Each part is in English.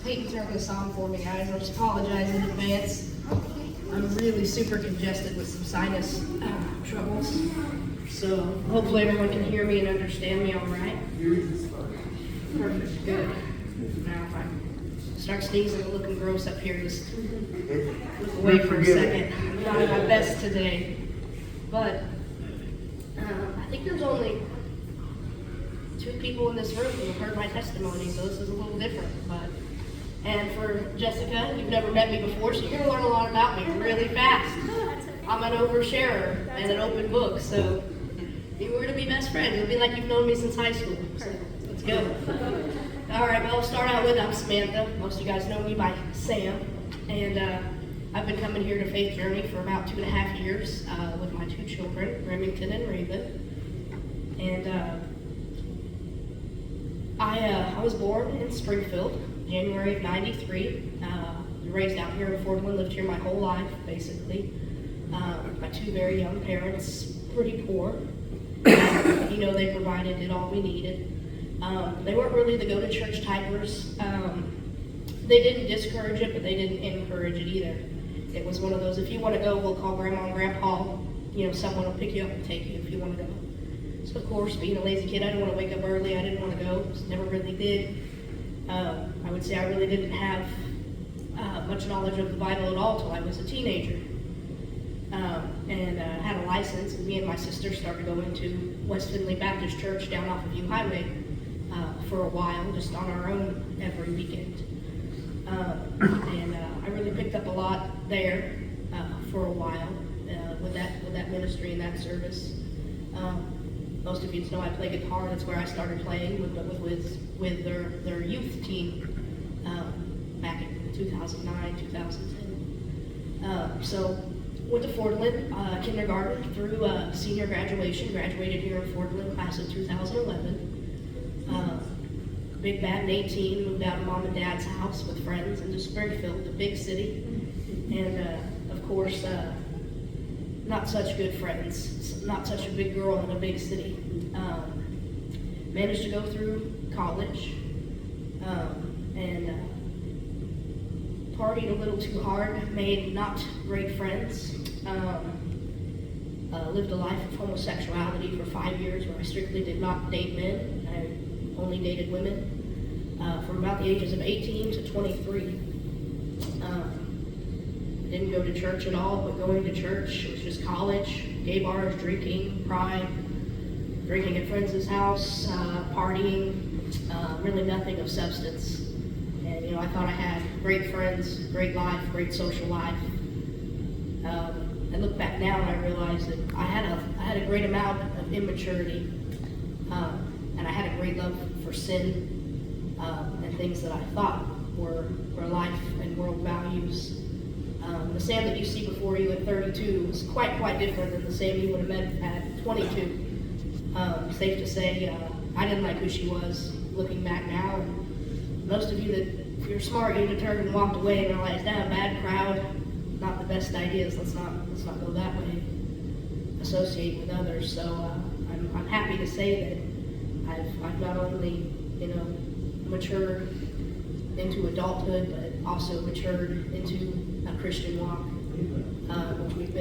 Peyton turned this on for me, guys. I just apologize in advance. I'm really super congested with some sinus troubles. So hopefully everyone can hear me and understand me all right. Perfect, good. Now if I start sneezing and looking gross up here, just look away for a second. I'm not at my best today. But I think there's only 2 people in this room who have heard my testimony, so this is a little different. And for Jessica, you've never met me before, so you're going to learn a lot about me really fast. I'm an oversharer and an open book, so we're going to be best friends. It'll be like you've known me since high school. So let's go. All right, well, I'll start out with I'm Samantha. Most of you guys know me by Sam. And I've been coming here to Faith Journey for about 2.5 years with my 2 children, Remington and Raven. And I was born in Springfield, January of '93. Raised out here in Fordland, lived here my whole life, basically. My 2 very young parents, pretty poor. They did all we needed. They weren't really the go-to-church typers. They didn't discourage it, but they didn't encourage it either. It was one of those, if you want to go, we'll call Grandma and Grandpa. Someone will pick you up and take you if you want to go. So of course, being a lazy kid, I didn't want to wake up early. I didn't want to go. Just never really did. I would say I really didn't have much knowledge of the Bible at all until I was a teenager. And had a license, and me and my sister started going to West Findlay Baptist Church down off of View Highway for a while, just on our own every weekend. And I really picked up a lot there for a while with that ministry and that service. Most of you know I play guitar. That's where I started playing with their youth team back in 2009, 2010. So went to Fordland, kindergarten through senior graduation. Graduated here in Fordland, class of 2011. Big bad in 18, moved out of mom and dad's house with friends into Springfield, the big city. And of course, not such good friends, not such a big girl in a big city. Managed to go through college and partied a little too hard, made not great friends. Lived a life of homosexuality for 5 years where I strictly did not date men. I only dated women from about the ages of 18 to 23. Didn't go to church at all, but going to church, it was just college, gay bars, drinking, pride, drinking at friends' house, partying, really nothing of substance. And I thought I had great friends, great life, great social life. I look back now and I realize that I had a great amount of immaturity, and I had a great love for sin and things that I thought were life and world values. The Sam that you see before you at 32 is quite different than the Sam you would have met at 22. Safe to say, I didn't like who she was looking back now. And most of you that, if you're smart, you'd have turned and walked away and realized, bad crowd, not the best ideas. Let's not go that way. Associate with others. So I'm happy to say that I've not only matured into adulthood, but also matured into a Christian walk, which we've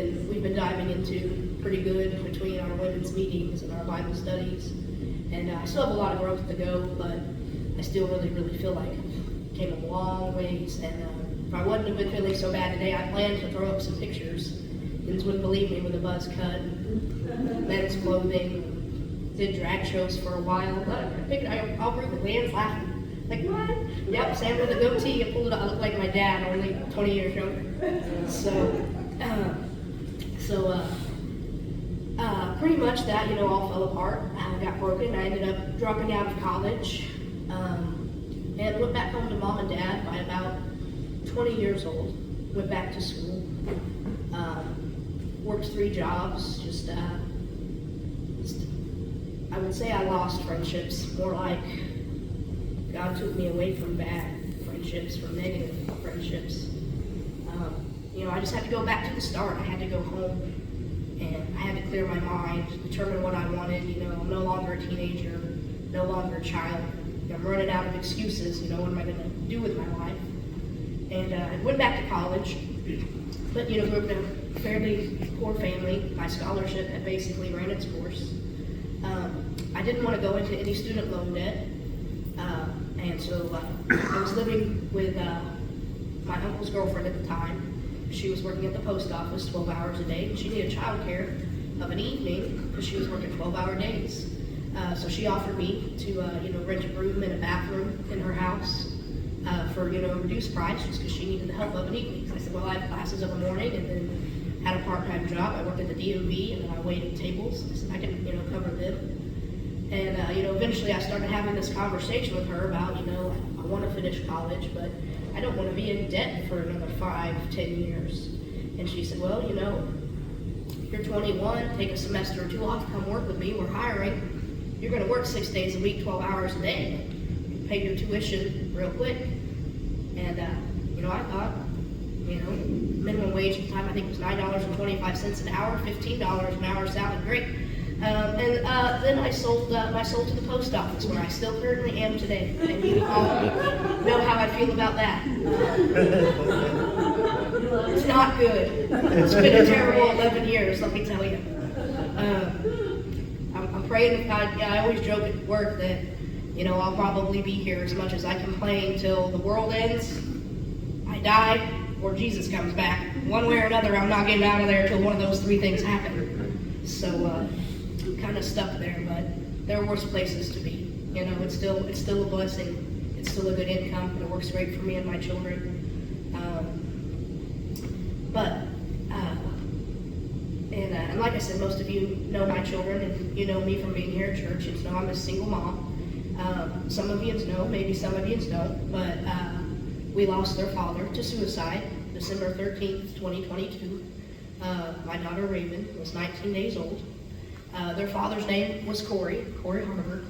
been diving into pretty good between our women's meetings and our Bible studies. And I still have a lot of growth to go, but I still really feel like I came a long ways. And if I wouldn't have been feeling so bad today, I planned to throw up some pictures. Kids wouldn't believe me with a buzz cut, men's clothing, did drag shows for a while. But I'll prove it. Leanne's laughing. Like, what? Yep, Sam with a goatee. I pulled it out. I look like my dad, only 20 years younger. Pretty much that, all fell apart. I got broken. I ended up dropping out of college and went back home to mom and dad by about 20 years old. Went back to school. Worked 3 jobs. I would say I lost friendships. More like God took me away from bad friendships, from negative friendships. I just had to go back to the start. I had to go home, and I had to clear my mind, determine what I wanted. I'm no longer a teenager, no longer a child. I'm running out of excuses, what am I going to do with my life? And I went back to college, but, grew up in a fairly poor family. My scholarship had basically ran its course. I didn't want to go into any student loan debt, and so I was living with my uncle's girlfriend at the time. She was working at the post office 12 hours a day, and she needed childcare of an evening because she was working 12-hour days. So she offered me to, rent a room and a bathroom in her house for, a reduced price just because she needed the help of an evening. So I said, well, I have classes of a morning and then had a part-time job. I worked at the DOV and then I waited tables. I said, I can, cover them. And, eventually I started having this conversation with her about, I want to finish college, but I don't want to be in debt for another 5-10 years. And she said, well, you're 21, take a semester or two off, come work with me, we're hiring. You're going to work 6 days a week, 12 hours a day. You pay your tuition real quick. And, I thought, minimum wage at the time I think was $9.25 an hour, $15 an hour sounded great. Then I sold to the post office, where I still currently am today. And you all know how I feel about that. It's not good. It's been a terrible 11 years, let me tell you. I'm praying to God. I always joke at work that, I'll probably be here as much as I complain till the world ends, I die, or Jesus comes back. One way or another, I'm not getting out of there till one of those three things happen. So, I'm kind of stuck there, but there are worse places to be. It's still a blessing. It's still a good income, and it works great for me and my children. And like I said, most of you know my children, and you know me from being here at church. You know I'm a single mom. Some of you know, maybe some of you don't, but we lost their father to suicide December 13th, 2022. My daughter Raven was 19 days old. Their father's name was Corey Harvard,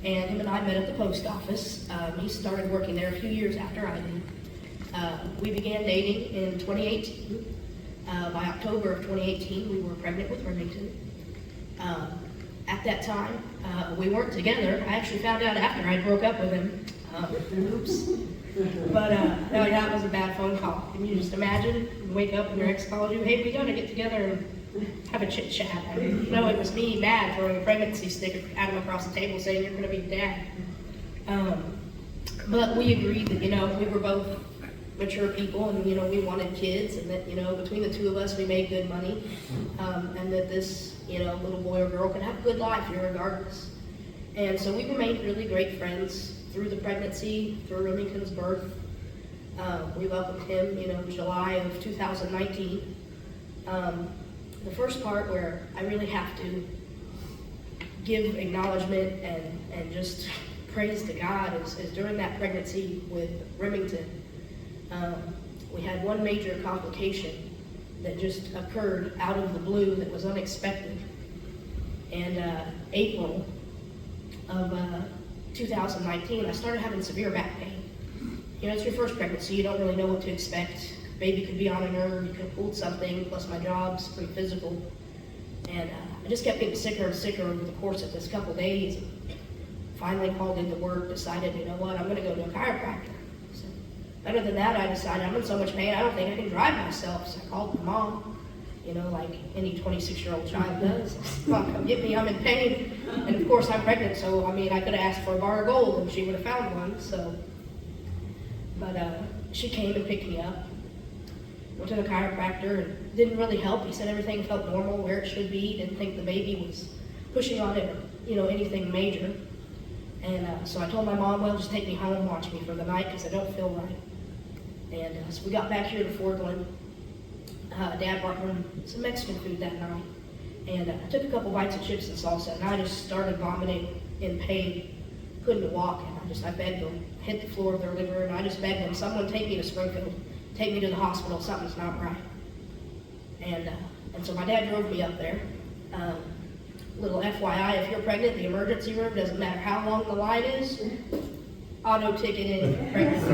and him and I met at the post office. He started working there a few years after I did. We began dating in 2018. By October of 2018, we were pregnant with Remington. At that time, we weren't together. I actually found out after I broke up with him. Oops. But no, that was a bad phone call. Can you just imagine? You wake up and your ex calls you, hey, we gotta get together and have a chit chat. It was me mad throwing a pregnancy sticker at him across the table saying you're gonna be dad. But we agreed that, we were both mature people, and we wanted kids, and that between the two of us we made good money, and that this little boy or girl could have a good life regardless. And so we remained really great friends through the pregnancy, through Remington's birth. We welcomed him July of 2019. The first part where I really have to give acknowledgement and just praise to God is during that pregnancy with Remington. We had one major complication that just occurred out of the blue that was unexpected. And April of 2019, I started having severe back pain. It's your first pregnancy, you don't really know what to expect. Baby could be on a nerve, you could have pulled something, plus my job's pretty physical. And I just kept getting sicker and sicker over the course of this couple days. Finally called into work, decided, I'm gonna go to a chiropractor. Better than that, I decided I'm in so much pain, I don't think I can drive myself. So I called my mom, like any 26-year-old child does. Mom, come get me, I'm in pain. And of course I'm pregnant, so I could have asked for a bar of gold and she would have found one. So, but she came and picked me up. Went to the chiropractor, and didn't really help. He said everything felt normal, where it should be. Didn't think the baby was pushing on it or anything major. And so I told my mom, well, just take me home, watch me for the night, because I don't feel right. And so we got back here to Fordland. Dad brought home some Mexican food that night. And I took a couple bites of chips and salsa, and I just started vomiting in pain. Couldn't walk, and I begged them, hit the floor of their living room, and I just begged them, someone take me to Springfield, take me to the hospital, something's not right. And so my dad drove me up there. Little FYI, if you're pregnant, the emergency room, doesn't matter how long the line is, auto ticket in pregnancy.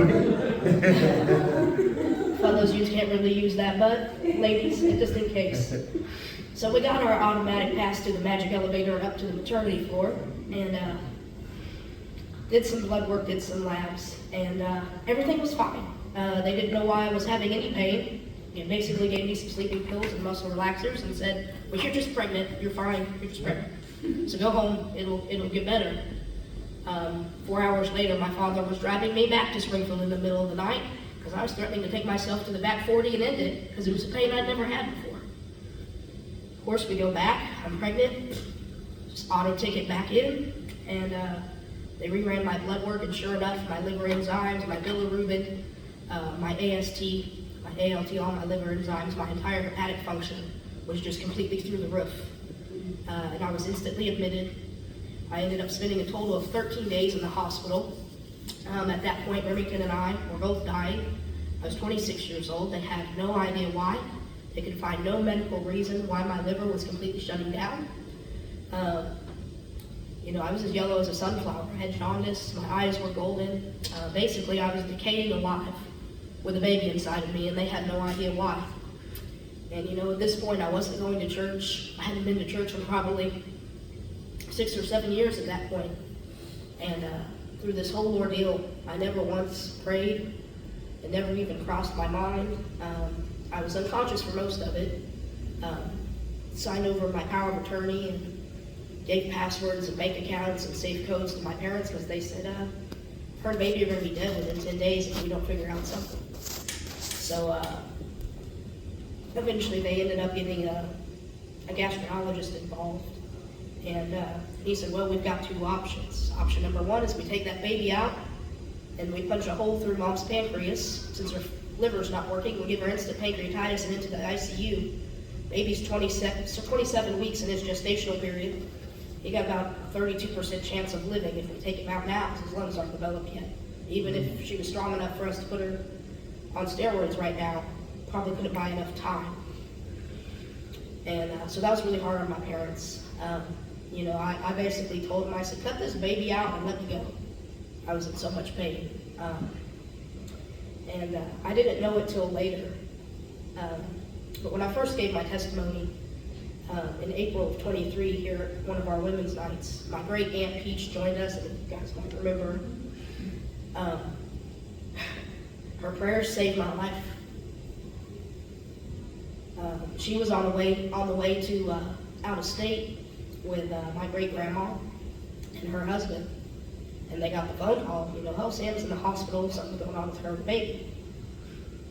Fellows, you can't really use that, but ladies, just in case. So we got our automatic pass to the magic elevator up to the maternity floor, and Did some blood work, did some labs, and everything was fine. They didn't know why I was having any pain. It basically gave me some sleeping pills and muscle relaxers and said, well, you're just pregnant, you're fine, you're just pregnant. So go home, it'll get better. 4 hours later, my father was driving me back to Springfield in the middle of the night because I was threatening to take myself to the back 40 and end it because it was a pain I'd never had before. Of course, we go back, I'm pregnant, just auto ticket back in, and they reran my blood work, and sure enough, my liver enzymes, my bilirubin, my AST, my ALT, all my liver enzymes, my entire hepatic function was just completely through the roof. And I was instantly admitted. I ended up spending a total of 13 days in the hospital. At that point, Remington and I were both dying. I was 26 years old. They had no idea why. They could find no medical reason why my liver was completely shutting down. I was as yellow as a sunflower. I had jaundice, my eyes were golden. Basically, I was decaying alive with a baby inside of me, and they had no idea why. And at this point, I wasn't going to church. I hadn't been to church in probably 6 or 7 years at that point. And through this whole ordeal, I never once prayed. It never even crossed my mind. I was unconscious for most of it. Signed over my power of attorney and gave passwords and bank accounts and safe codes to my parents because they said, her and baby are going to be dead within 10 days if we don't figure out something. So eventually they ended up getting a gastroenterologist involved. And he said, well, we've got two options. Option number one is we take that baby out and we punch a hole through mom's pancreas. Since her liver's not working, we'll give her instant pancreatitis and into the ICU. Baby's 27 weeks in his gestational period. He got about a 32% chance of living if we take him out now because his lungs aren't developed yet. Even if she was strong enough for us to put her on steroids right now, probably couldn't buy enough time. And so that was really hard on my parents. I basically told them, I said, cut this baby out and let me go. I was in so much pain. I didn't know it till later. But when I first gave my testimony in April of 23 here at one of our women's nights, my great Aunt Peach joined us, and you guys might remember. Her prayers saved my life. She was on the way to out of state with my great grandma and her husband, and they got the phone call. Oh, Sam's in the hospital. Something going on with her and the baby.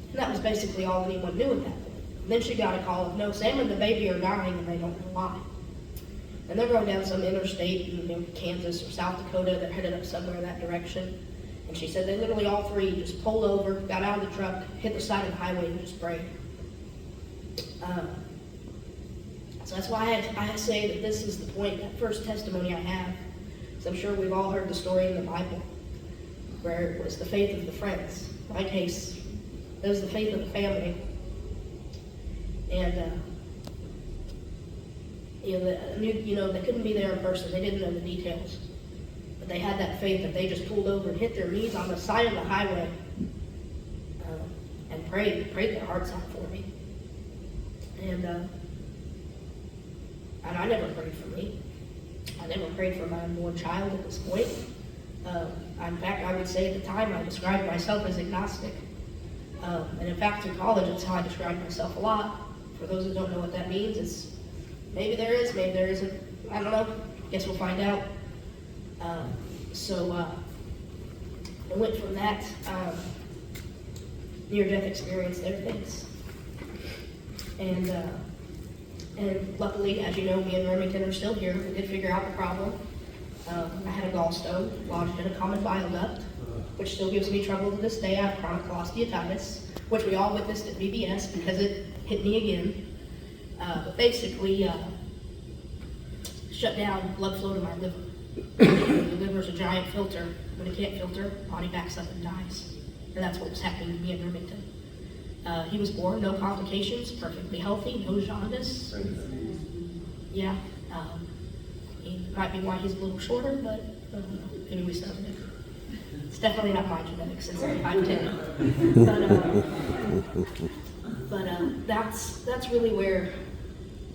And that was basically all anyone knew at that point. Then she got a call of, no, Sam and the baby are dying and they don't know why. And they're going down some interstate in Kansas or South Dakota. They're headed up somewhere that direction. And she said they literally all three just pulled over, got out of the truck, hit the side of the highway and just prayed. So that's why I say that this is the point, that first testimony I have. Because I'm sure we've all heard the story in the Bible where it was the faith of the friends. In my case, it was the faith of the family. And, they couldn't be there in person. They didn't know the details. But they had that faith that they just pulled over and hit their knees on the side of the highway and prayed their hearts out for me. And I never prayed for me. I never prayed for my unborn child at this point. In fact, I would say at the time I described myself as agnostic. And in fact, in college, that's how I described myself a lot. For those who don't know what that means, it's maybe there is, maybe there isn't. I don't know. Guess we'll find out. So I went from that near-death experience there, thanks. And luckily, as you know, me and Remington are still here. We did figure out the problem. I had a gallstone lodged in a common bile duct, which still gives me trouble to this day. I have chronic cholesteatitis, which we all witnessed at VBS because it hit me again. But basically, shut down blood flow to my liver. The liver's a giant filter. When it can't filter, body backs up and dies. And that's what was happening to me and Remington. He was born, no complications, perfectly healthy, no jaundice. Yeah, it might be why he's a little shorter, but maybe we studied it. It's definitely not my genetics, since I'm 5'10". But that's really where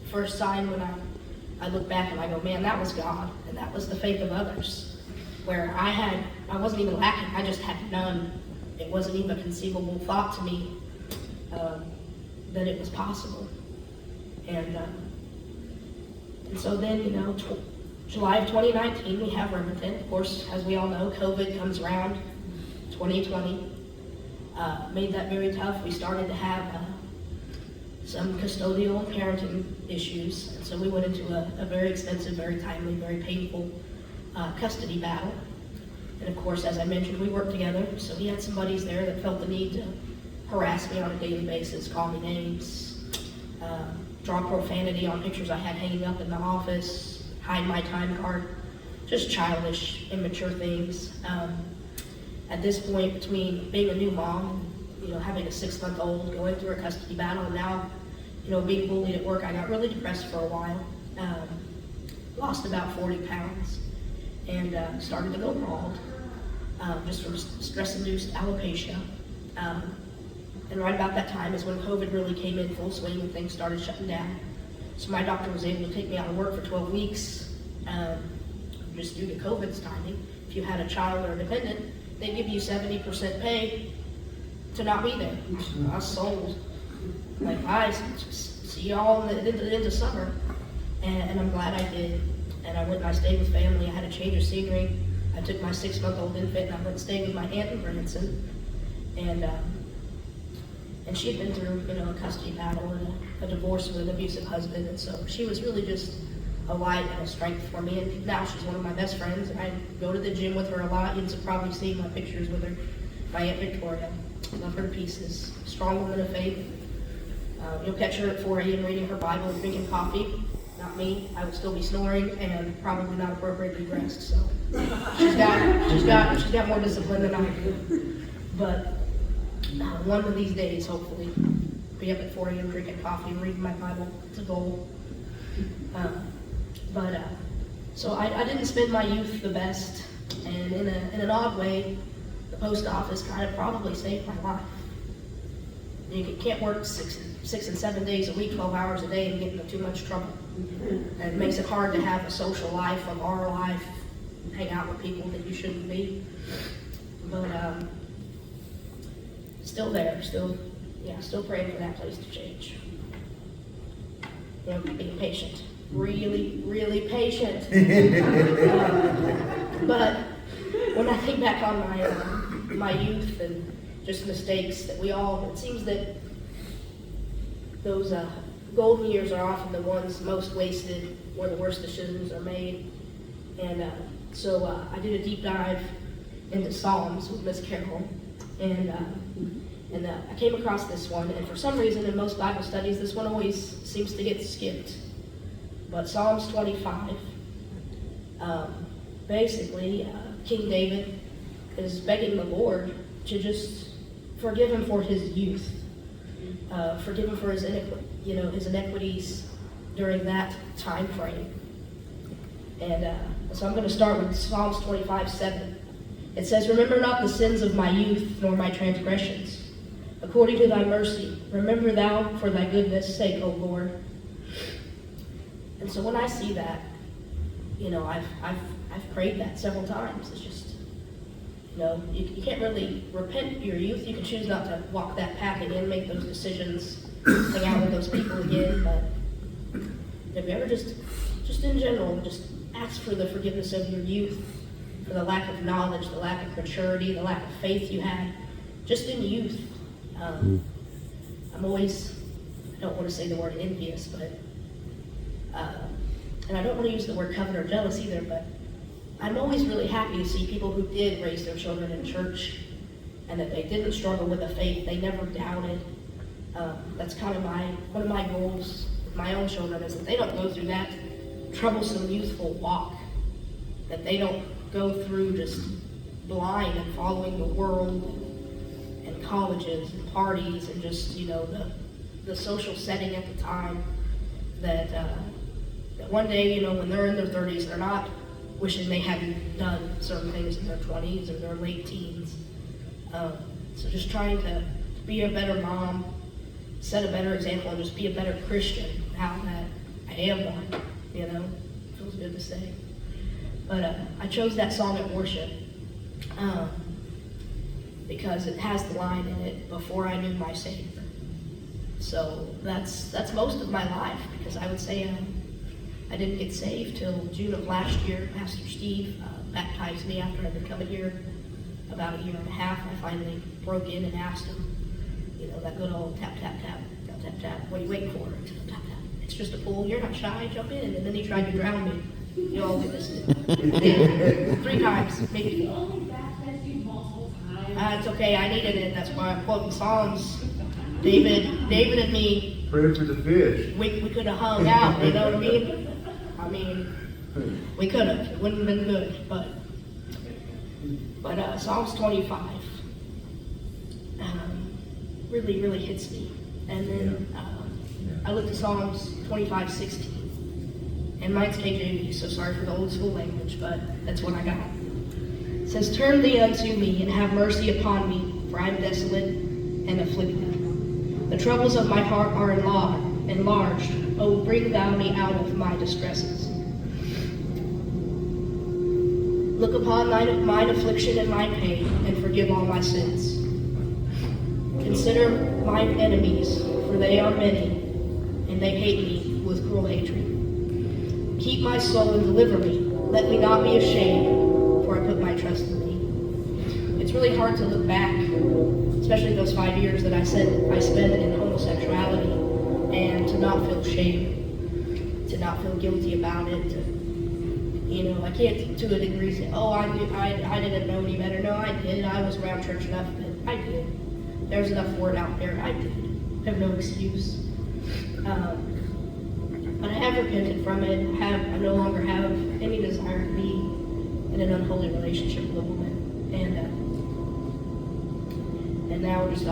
the first sign when I look back and I go, man, that was God, and that was the faith of others. where I wasn't even lacking, I just had none. It wasn't even a conceivable thought to me that it was possible. And so then, July of 2019, we have Remington. Of course, as we all know, COVID comes around, 2020. Made that very tough. We started to have some custodial and parenting issues. And so we went into a very expensive, very timely, very painful custody battle. And of course, as I mentioned, we worked together. So he had some buddies there that felt the need to harass me on a daily basis, call me names, draw profanity on pictures I had hanging up in the office, hide my time card, just childish, immature things. At this point, between being a new mom, having a 6-month-old, going through a custody battle, and now, being bullied at work, I got really depressed for a while. Lost about 40 pounds, and started to go bald, just from stress-induced alopecia. And right about that time is when COVID really came in full swing and things started shutting down. So my doctor was able to take me out of work for 12 weeks, just due to COVID's timing. If you had a child or a dependent, they give you 70% pay to not be there. I was sold. Like, I see y'all into summer. And I'm glad I did. And I went and I stayed with family. I had a change of scenery. I took my 6-month-old infant and I went and stayed with my aunt in Branson. And she had been through, a custody battle and a divorce with an abusive husband. And so she was really just a light and a strength for me. And now she's one of my best friends. I go to the gym with her a lot. You've probably seen my pictures with her. My Aunt Victoria. Love her to pieces. Strong woman of faith. You'll catch her at 4 a.m. reading her Bible and drinking coffee. Not me. I would still be snoring and probably not appropriately dressed. So she's got more discipline than I do. But one of these days, hopefully, be up at 4 a.m. drinking coffee and reading my Bible. It's a goal. So I didn't spend my youth the best, and in an odd way, the post office kind of probably saved my life. You can't work 6 and 7 days a week, 12 hours a day, and get into too much trouble. And it makes it hard to have a social life, a moral life, hang out with people that you shouldn't be. But still there, still praying for that place to change. Being patient. Really, really patient. But when I think back on my youth and just mistakes that it seems that those golden years are often the ones most wasted, where the worst decisions are made. And so I did a deep dive into Psalms with Miss Carol, and I came across this one, and for some reason in most Bible studies, this one always seems to get skipped. But Psalms 25, basically, King David is begging the Lord to just forgive him for his youth, forgive him for his inequities during that time frame. And so I'm going to start with Psalms 25:7. It says, "Remember not the sins of my youth, nor my transgressions. According to thy mercy, remember thou for thy goodness' sake, O Lord." And so when I see that, I've prayed that several times. It's just, you can't really repent your youth. You can choose not to walk that path again, make those decisions, hang out with those people again. But have you ever just in general, just ask for the forgiveness of your youth, for the lack of knowledge, the lack of maturity, the lack of faith you had, just in youth. I'm always, I don't want to say the word envious, but and I don't want to use the word covet or jealous either, but I'm always really happy to see people who did raise their children in church and that they didn't struggle with the faith, they never doubted. That's kind of one of my goals with my own children, is that they don't go through that troublesome youthful walk, that they don't go through just blind and following the world and colleges and parties and just, the social setting at the time, that one day, when they're in their 30s, they're not wishing they hadn't done certain things in their 20s or their late teens. So just trying to be a better mom, set a better example, and just be a better Christian now that I am one, feels good to say. But I chose that song at worship because it has the line in it, "Before I knew my Savior." So that's most of my life, because I would say I didn't get saved till June of last year. Pastor Steve baptized me after I'd been coming here about a year and a half. I finally broke in and asked him, that good old tap, tap, tap, tap, tap, tap. What are you waiting for? Tap, tap, tap. It's just a pool. You're not shy. Jump in. And then he tried to drown me. You all witnessed it. Yeah. 3 times, maybe. He only baptized you multiple times. It's okay. I needed it. That's why I'm quoting Psalms. David and me. Pray for the fish. We could have hung out. You know what I mean? We could have. It wouldn't have been good. But Psalms 25 really, really hits me. And then I looked at Psalms 25:16. And mine's KJV, so sorry for the old school language, but that's what I got. It says, "Turn thee unto me, and have mercy upon me, for I am desolate and afflicted. The troubles of my heart are enlarged. O bring thou me out of my distresses. Look upon mine affliction and mine pain, and forgive all my sins. Consider mine enemies, for they are many, and they hate me with cruel hatred. Keep my soul and deliver me. Let me not be ashamed, for I put my trust in thee." It's really hard to look back, especially those 5 years that I spent in homosexuality, and to not feel shame, to not feel guilty about it. I can't to a degree say, "Oh, I didn't know any better." No, I did. I was around church enough that I did. There's enough word out there. I did. I have no excuse. But I have repented from it. I no longer have any desire to be in an unholy relationship with a woman. And now we're just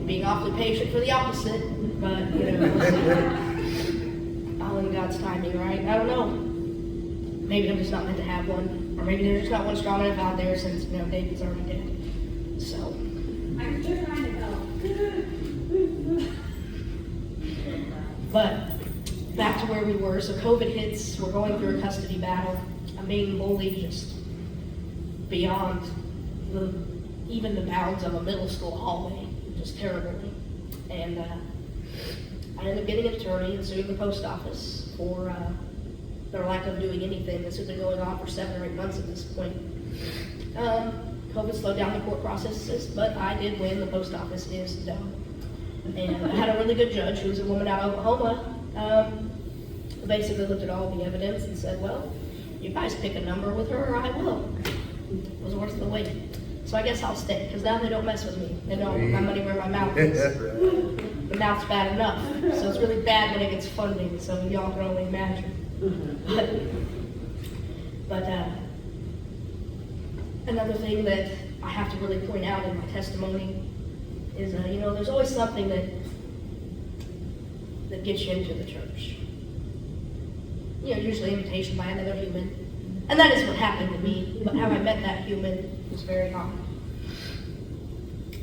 being awfully patient for the opposite. But, all in God's timing, right? I don't know. Maybe I'm just not meant to have one. Or maybe there's just not one strong enough out there since, David's already dead. So. I'm still trying to help. But back to where we were. So COVID hits. We're going through a custody battle. I'm being bullied just beyond even the bounds of a middle school hallway, just terribly. And I ended up getting an attorney and suing the post office for their lack of doing anything. This has been going on for 7 or 8 months at this point. COVID slowed down the court processes, but I did win. The post office is done. And I had a really good judge who was a woman out of Oklahoma, who basically looked at all the evidence and said, "Well, you guys pick a number with her or I will." It was worth the wait. So I guess I'll stay, because now they don't mess with me. They don't put my money where my mouth is. The mouth's bad enough. So it's really bad when it gets funding, so y'all can only imagine. But another thing that I have to really point out in my testimony is, there's always something that gets you into the church. Usually invitation by another human. And that is what happened to me, but how I met that human was very hard.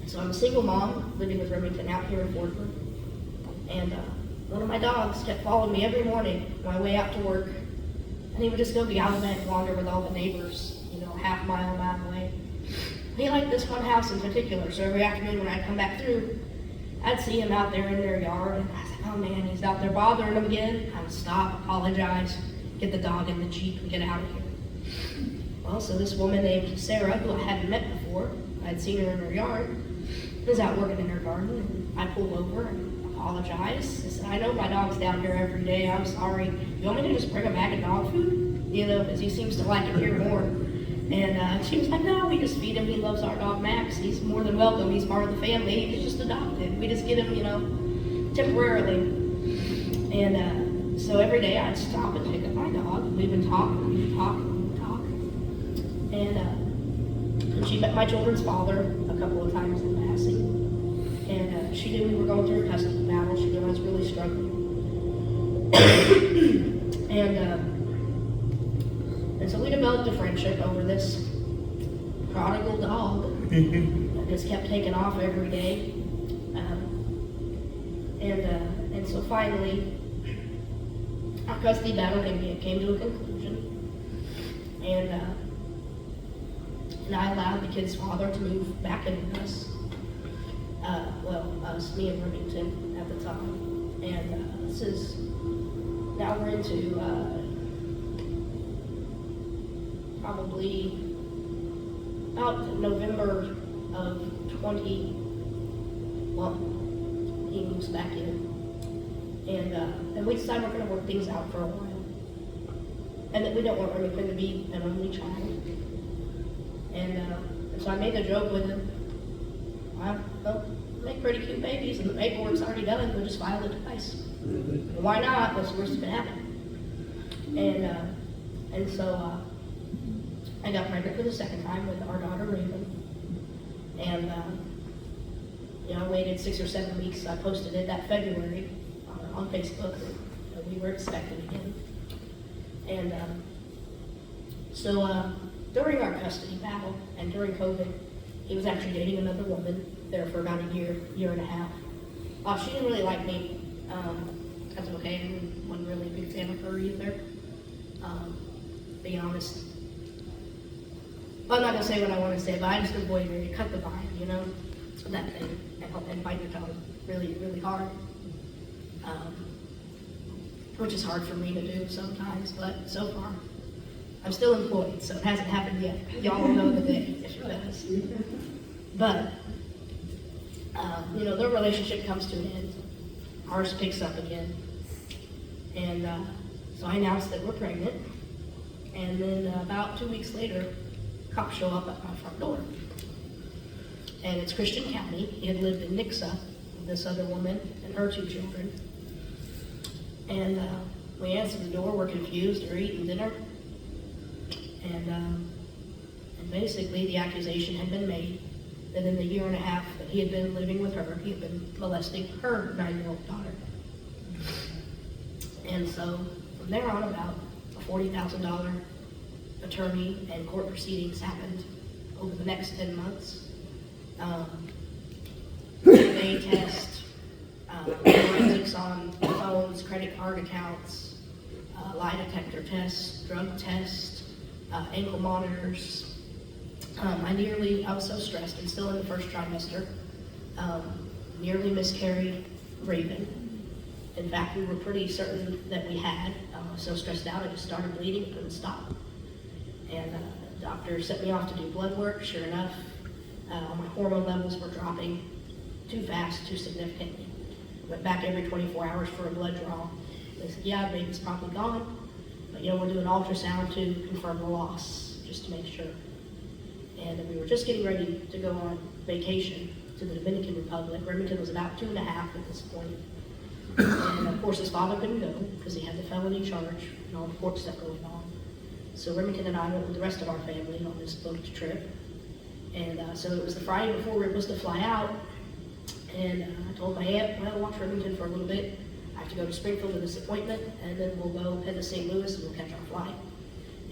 So I'm a single mom living with Remington out here in Fordland. And one of my dogs kept following me every morning on my way out to work. And he would just go gallivant and wander with all the neighbors, half a mile away. He liked this one house in particular, so every afternoon when I'd come back through, I'd see him out there in their yard, and I said, "Oh man, he's out there bothering them again." I would stop, apologize, get the dog in the Jeep, and get out of here. Well, so this woman named Sarah, who I hadn't met before, I'd seen her in her yard, was out working in her garden, and I pulled over and apologized. I said, "I know my dog's down here every day. I'm sorry. You want me to just bring a bag of dog food? Because he seems to like it here more." And she was like, "No, we just feed him. He loves our dog, Max. He's more than welcome. He's part of the family. He's just adopted. We just get him, temporarily." And so every day I'd stop and pick up my dog. And we would talk, and we would talk, and we would talk. And she met my children's father a couple of times in passing. And she knew we were going through a custody battle. She knew I was really struggling. And so we developed a friendship over this prodigal dog that just kept taking off every day. And so finally, our custody battle came to a conclusion. and I allowed the kid's father to move back in with us. Us, me and Remington at the time. And this is, now we're into probably about November of 21, he moves back in. And we decided we're going to work things out for a while. And that we don't want Remington to be an only child. And so I made the joke with him. Well, make pretty cute babies, and the paperwork's already done, we'll just file it twice. And why not? What's the worst that can happen? And so I got pregnant for the second time with our daughter Raven. And I waited 6 or 7 weeks. I posted it that February on Facebook that we were expecting again. And so during our custody battle and during COVID, he was actually dating another woman there for about a year and a half. She didn't really like me. That's okay. I wasn't really a big fan of her either. Be honest. Well, I'm not gonna say what I want to say, but I just avoided it. Cut the vine, that thing, and bite your tongue really, really hard. Which is hard for me to do sometimes, but so far, I'm still employed, so it hasn't happened yet. Y'all will know the day if it does. But, their relationship comes to an end. Ours picks up again. And so I announced that we're pregnant. And then about 2 weeks later, cops show up at my front door. And it's Christian County. He had lived in Nixa with this other woman and her 2 children. And we answered the door, we're confused, we're eating dinner. And basically the accusation had been made that in the year and a half that he had been living with her, he had been molesting her 9-year-old daughter. And so from there on about, a $40,000 attorney and court proceedings happened over the next 10 months. DNA test, forensics on phones, credit card accounts, lie detector tests, drug test, ankle monitors. I was so stressed and still in the first trimester, nearly miscarried Raven. In fact, we were pretty certain that we had. I was so stressed out, I just started bleeding, couldn't stop. And the doctor sent me off to do blood work. Sure enough, my hormone levels were dropping too fast, too significantly. Went back every 24 hours for a blood draw. They said, yeah, baby's probably gone, but we'll do an ultrasound to confirm the loss, just to make sure. And we were just getting ready to go on vacation to the Dominican Republic. Remington was about 2.5 at this point. And of course his father couldn't go because he had the felony charge and all the court stuff going on. So Remington and I went with the rest of our family on this booked trip. And so it was the Friday before we were supposed to fly out. And I told my aunt, well, watch Remington for a little bit. I have to go to Springfield to this appointment, and then we'll go head to St. Louis and we'll catch our flight.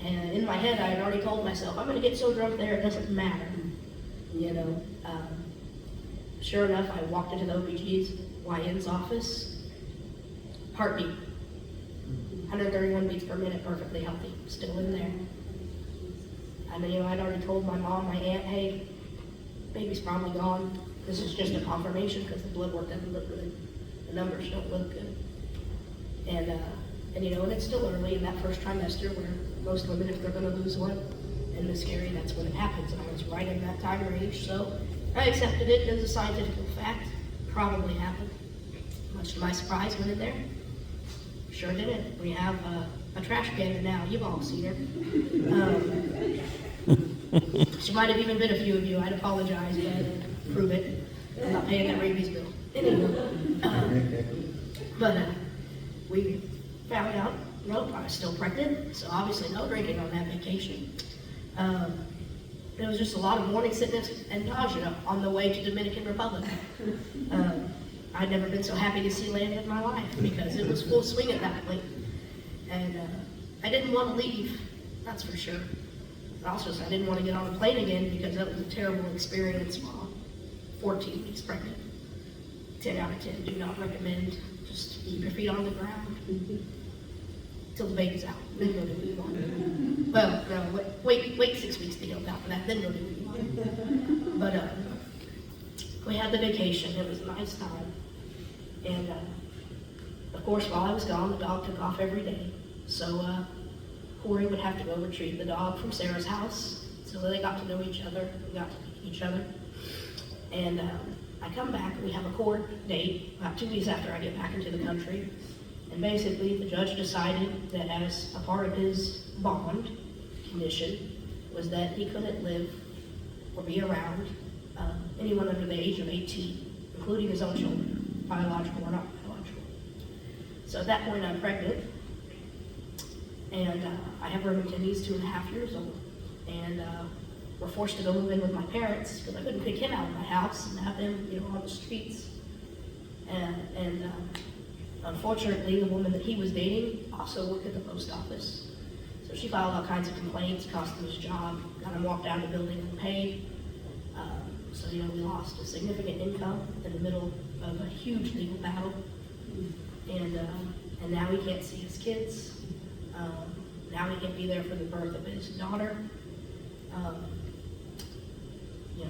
And in my head, I had already told myself, I'm going to get so drunk there, it doesn't matter. Sure enough, I walked into the OBGYN's office. Heartbeat, 131 beats per minute, perfectly healthy, still in there. And I'd already told my mom, my aunt, hey, baby's probably gone. This is just a confirmation because the blood work doesn't look good. The numbers don't look good. And it's still early in that first trimester where most women, if they're going to lose one and miscarry, that's when it happens. And I was right in that time range, so I accepted it as a scientific fact. Probably happened. Much to my surprise, went in there. Sure didn't. We have a trash can now. You've all seen her. She might have even been a few of you. I'd apologize, but I didn't prove it. I'm not paying that rabies bill. Anyway, but we found out, I was still pregnant, so obviously no drinking on that vacation. There was just a lot of morning sickness and nausea on the way to Dominican Republic. I'd never been so happy to see land in my life because it was full swing at that point. And I didn't want to leave, that's for sure. But also, I didn't want to get on a plane again because that was a terrible experience while 14 weeks pregnant. 10 out of 10, do not recommend. Just keep your feet on the ground. till the baby's out, then go do what you want. Well, no, wait 6 weeks to get out for that, then go do what you want. But we had the vacation, it was a nice time. And of course, while I was gone, the dog took off every day. So Corey would have to go retrieve the dog from Sarah's house. So they got to know each other, we got to meet each other. And I come back, we have a court date about 2 weeks after I get back into the country. And basically, the judge decided that as a part of his bond condition was that he couldn't live or be around anyone under the age of 18, including his own children, biological or not biological. So at that point, I'm pregnant, and I have Remington. He's 2.5 years old, and we're forced to go move in with my parents because I couldn't pick him out of my house and have him, on the streets. And unfortunately, the woman that he was dating also worked at the post office. So she filed all kinds of complaints, cost him his job, got him walked out of the building unpaid. So, we lost a significant income in the middle of a huge legal battle. And now he can't see his kids. Now he can't be there for the birth of his daughter.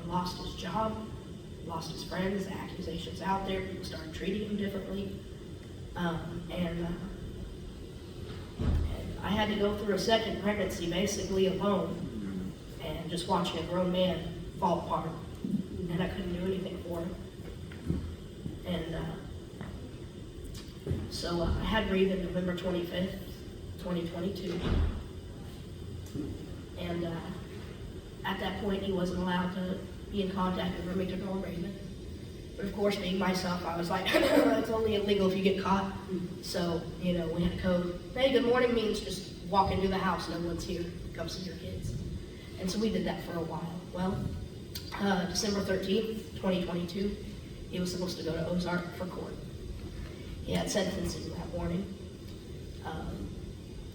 Lost his job, lost his friends, the accusations out there, people started treating him differently. And I had to go through a second pregnancy basically alone and just watching a grown man fall apart. And I couldn't do anything for him. And so I had Reeve on November 25th, 2022. And at that point, he wasn't allowed to be in contact with Remington or Raven. But of course, being myself, I was like, it's only illegal if you get caught. So, we had a code. Hey, good morning means just walk into the house, no one's here, come see your kids. And so we did that for a while. Well, December 13th, 2022, he was supposed to go to Ozark for court. He had sentencing that morning.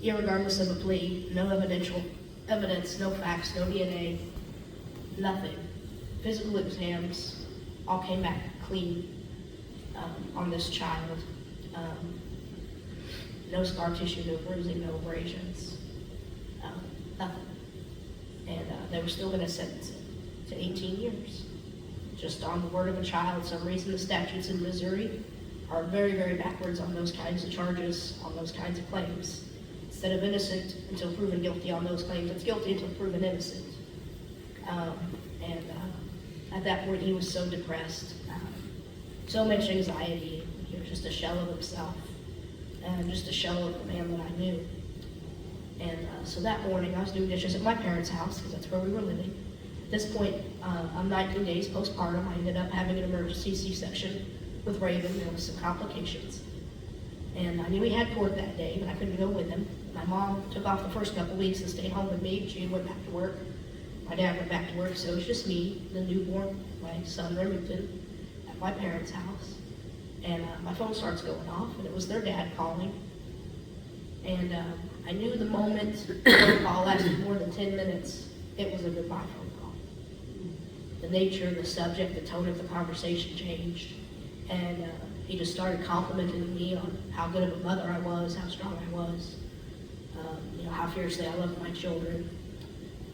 Irregardless of a plea, no evidence, no facts, no DNA, nothing. Physical exams all came back clean on this child. No scar tissue, no bruising, no abrasions, nothing. And they were still going to sentence him to 18 years. Just on the word of a child. Some reason the statutes in Missouri are very, very backwards on those kinds of charges, on those kinds of claims. Instead of innocent until proven guilty on those claims, it's guilty until proven innocent. At that point, he was so depressed, so much anxiety. He was just a shell of himself, and just a shell of the man that I knew. And so that morning, I was doing dishes at my parents' house, because that's where we were living. At this point, I'm 19 days postpartum. I ended up having an emergency C-section with Raven. There was some complications. And I knew he had court that day, but I couldn't go with him. My mom took off the first couple weeks and stayed home with me. She went back to work. My dad went back to work, so it was just me, the newborn, my son Remington, at my parents' house. And my phone starts going off, and it was their dad calling. And I knew the moment the phone call lasted more than 10 minutes, it was a goodbye phone call. The nature, the subject, the tone of the conversation changed. And he just started complimenting me on how good of a mother I was, how strong I was, how fiercely I loved my children,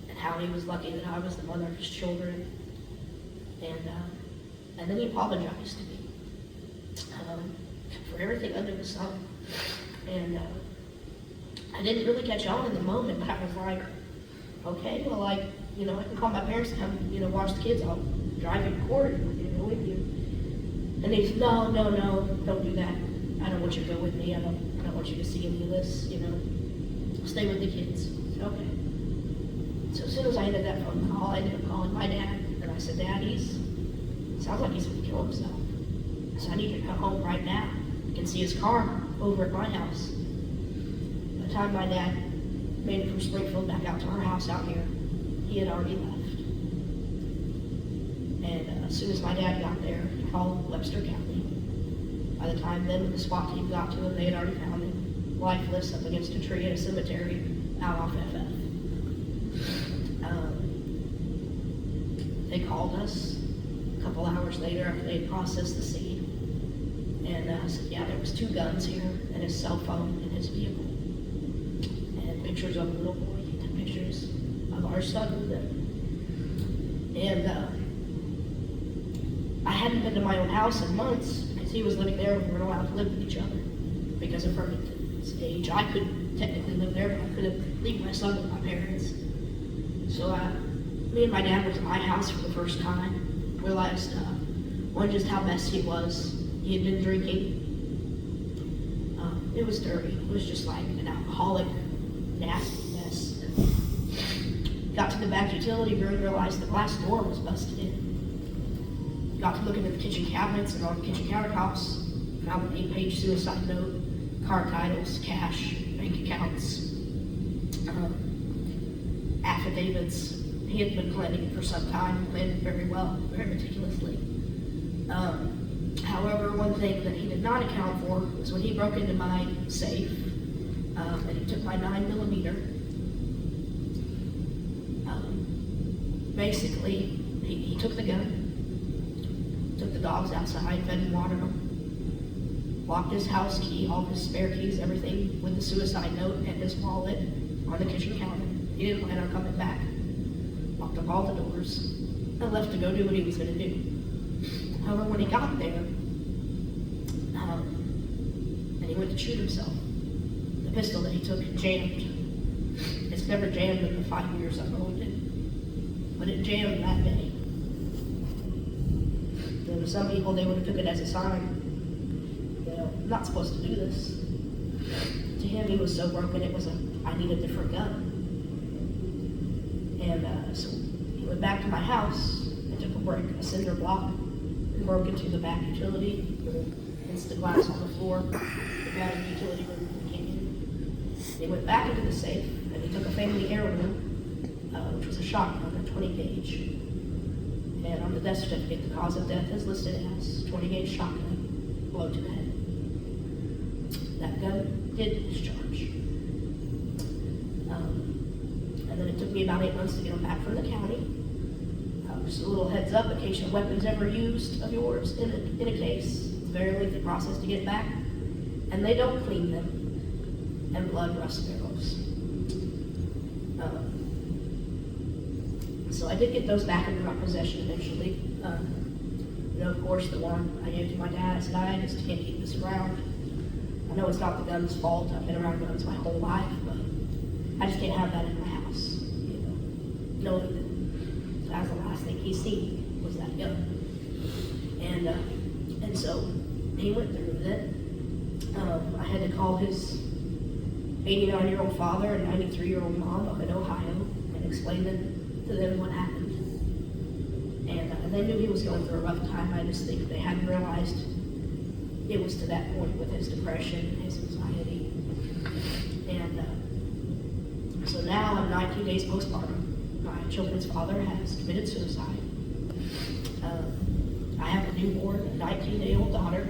and how he was lucky that I was the mother of his children. And then he apologized to me for everything under the sun. And I didn't really catch on in the moment, but I was like, okay, well, I can call my parents to come, watch the kids. I'll drive you to court and go with you. And he said, no, don't do that. I don't want you to go with me. I don't want you to see any of this, Stay with the kids. Okay. So as soon as I ended that phone call, I ended up calling my dad, and I said, Dad, sounds like he's going to kill himself. I said, I need you to come home right now. I can see his car over at my house. By the time my dad made it from Springfield back out to our house out here, he had already left. And as soon as my dad got there, he called Webster County. By the time then the SWAT team got to him, they had already found him lifeless up against a tree in a cemetery out off FF. They called us a couple hours later after they had processed the scene. And said, yeah, there was 2 guns here and his cell phone in his vehicle. pictures of a little boy. He took pictures of our son with them. And I hadn't been to my own house in months because he was living there and we weren't allowed to live with each other because of Farmington's age. I could technically live there, but I couldn't leave my son with my parents. So me and my dad went to my house for the first time, realized one, just how messy he was. He had been drinking. It was dirty. It was just like an alcoholic, nasty mess. Got to the back utility room and realized the glass door was busted in. Got to looking at the kitchen cabinets, and on the kitchen countertops, found an 8-page suicide note, car titles, cash, bank accounts, affidavits. He had been planning it for some time, planned it very well, very meticulously. However, one thing that he did not account for was when he broke into my safe, and he took my 9mm. Basically, he took the gun, took the dogs outside, fed and watered them, locked his house key, all his spare keys, everything with the suicide note and his wallet on the kitchen counter. He didn't plan on coming back. Locked up all the doors and left to go do what he was going to do. However, when he got there, and he went to shoot himself, the pistol that he took jammed. It's never jammed in the 5 years I've owned it, but it jammed that day. And to some people, they would have took it as a sign. I'm not supposed to do this. To him, he was so broken, it was I need a different gun. And so he went back to my house and took a cinder block, and broke into the back utility, the glass on the floor, the back utility room came in. He went back into the safe, and he took a family heirloom, which was a shotgun, a 20-gauge. And on the death certificate, the cause of death is listed as 20-gauge shotgun, blow to the head. That gun did discharge. And then it took me about 8 months to get them back from the county. Just a little heads up, in case your weapon's ever used of yours in a case, it's a very lengthy process to get back. And they don't clean them, and blood rust barrels. So I did get those back into my possession eventually. Of course, the one I gave to my dad, I said, I just can't keep this around. I know it's not the gun's fault. I've been around guns my whole life, but I just can't have that in my house. Knowing that that was the last thing he seen was that gun. And so he went through with it. I had to call his 89-year-old father and 93-year-old mom up in Ohio and explain to them what happened. And they knew he was going through a rough time. I just think they hadn't realized it was to that point with his depression and his anxiety. And so now I'm 19 days postpartum. My children's father has committed suicide. I have a newborn, a 19-day-old daughter,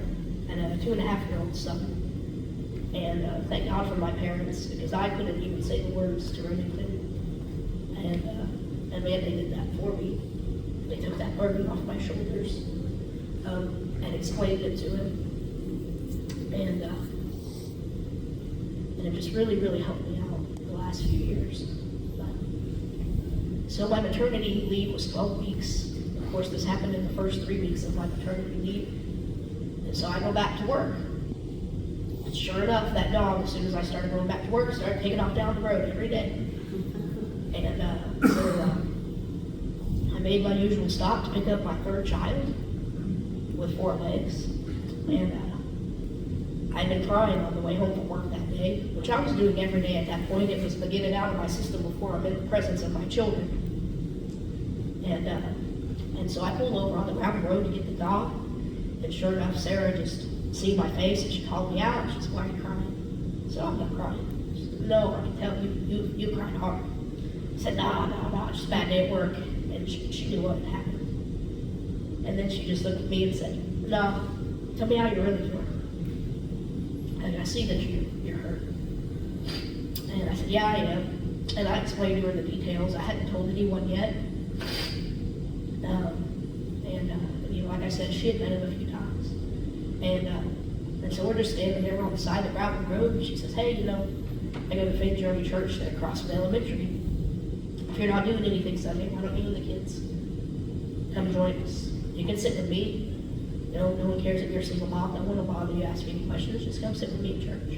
and a 2.5-year-old son. And thank God for my parents, because I couldn't even say the words to Remington. And man, they did that for me. They took that burden off my shoulders and explained it to him. And it just really, really helped me out the last few years. So my maternity leave was 12 weeks. Of course, this happened in the first 3 weeks of my maternity leave. And so I go back to work. And sure enough, that dog, as soon as I started going back to work, started taking off down the road every day. And so I made my usual stop to pick up my third child with 4 legs. And I'd been crying on the way home from work that day, which I was doing every day at that point. It was to get it out of my system before I'm in the presence of my children. And so I pulled over on the gravel road to get the dog. And sure enough, Sarah just seen my face and she called me out. She said, "Why are you crying?" So I'm not crying. She said, "No, I can tell you cried hard." I said, no, it's just a bad day at work. And she knew what had happened. And then she just looked at me and said, "No, tell me how you really feel. And I see that you're hurt." And I said, "Yeah, I am." And I explained to her the details. I hadn't told anyone yet. Like I said, she had met him a few times. And so we're just standing there on the side of the gravel road, and she says, "Hey, I go to Faith Journey Church there across from elementary. If you're not doing anything Sunday, why don't you and the kids come join us? You can sit with me. No one cares if you're a single mom. No one will bother you, ask you any questions. Just come sit with me at church.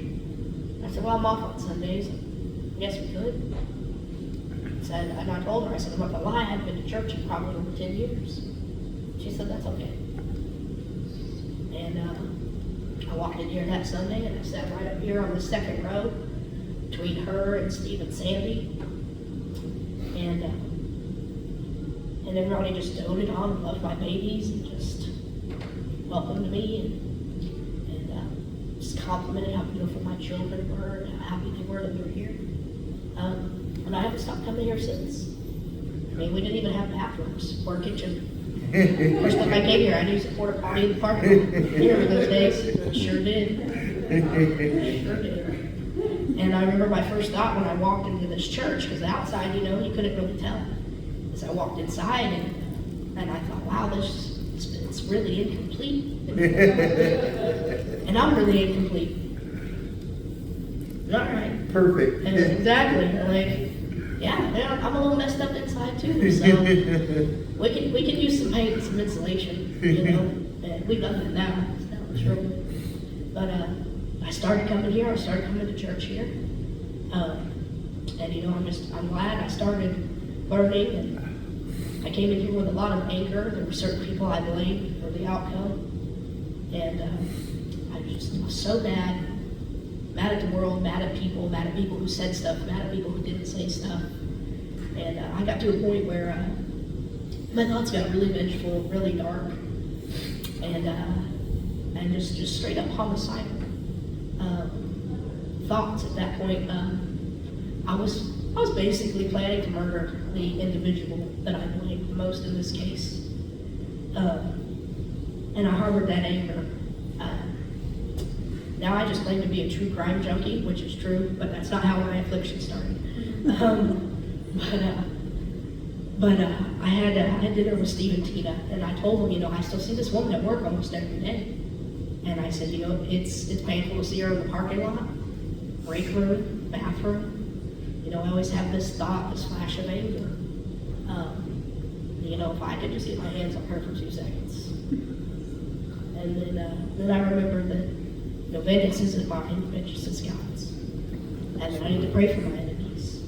I said, well, I'm off on Sundays. Yes, we could. And I told her, I said, I'm not gonna lie, I haven't been to church in probably over 10 years. She said, that's okay. And I walked in here that Sunday and I sat right up here on the second row between her and Steve and Sandy. And everybody just doted on and loved my babies and just welcomed me and just complimented how beautiful my children were and how happy they were that they were here. And I haven't stopped coming here since. I mean, we didn't even have bathrooms or a kitchen. First time I came here, I used to porta potty in the parking lot. You remember those days? Sure did. Sure did. And I remember my first thought when I walked into this church, because the outside, you couldn't really tell. As I walked inside, and I thought, wow, it's really incomplete. And I'm really incomplete. All right. Perfect. And exactly. Yeah, I'm a little messed up inside too. So we can use some paint and some insulation, and we've done that now. It's real good. But I started coming here. I started coming to church here, and I'm glad I started learning. And I came in here with a lot of anger. There were certain people I blamed for the outcome, and I just was so mad at the world, mad at people who said stuff, mad at people who didn't say stuff. And I got to a point where my thoughts got really vengeful, really dark, and just straight up homicidal thoughts at that point. I was basically planning to murder the individual that I blamed the most in this case. And I harbored that anger. Now I just claim to be a true crime junkie, which is true, but that's not how my affliction started. I had dinner with Steve and Tina, and I told them, I still see this woman at work almost every day. And I said, it's painful to see her in the parking lot, break room, bathroom. I always have this thought, this flash of anger. If I could just get my hands on her for 2 seconds. And then I remembered that vengeance isn't mine, vengeance is God's. And I need to pray for my enemies.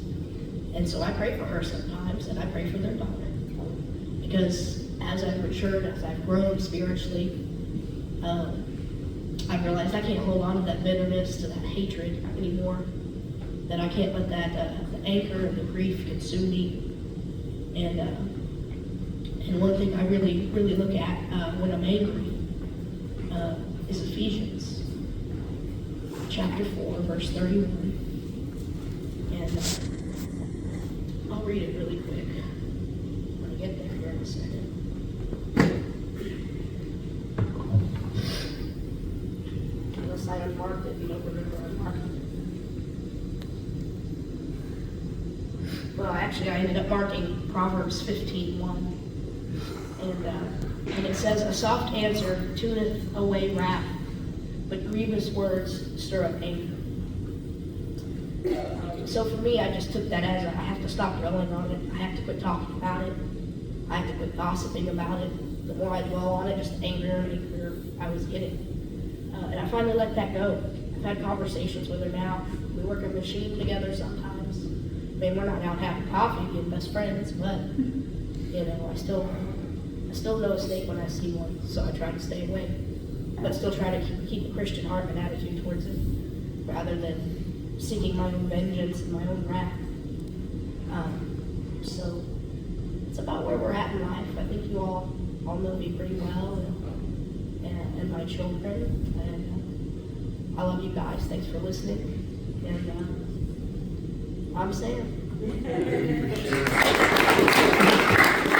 And so I pray for her sometimes, and I pray for their daughter. Because as I've matured, as I've grown spiritually, I've realized I can't hold on to that bitterness, to that hatred anymore. That I can't let that the anger and the grief consume me. And one thing I really, really look at when I'm angry is Ephesians chapter 4, verse 31. And I'll read it really quick. When I get there here in a second. Unless I unmarked it, you don't remember unmarking it. Well, actually, I ended up marking Proverbs 15:1. And it says, a soft answer tuneth away wrath, but grievous words stir up anger. So for me, I just took that as I have to stop dwelling on it. I have to quit talking about it. I have to quit gossiping about it. The more I dwell on it, just the angrier I was getting. And I finally let that go. I've had conversations with her now. We work a machine together sometimes. I mean, we're not out having coffee, being best friends, but I still know a snake when I see one, so I try to stay away. But still try to keep a Christian heart and attitude towards it, rather than seeking my own vengeance and my own wrath. So it's about where we're at in life. I think you all know me pretty well, and my children. And I love you guys. Thanks for listening. And I'm Sam.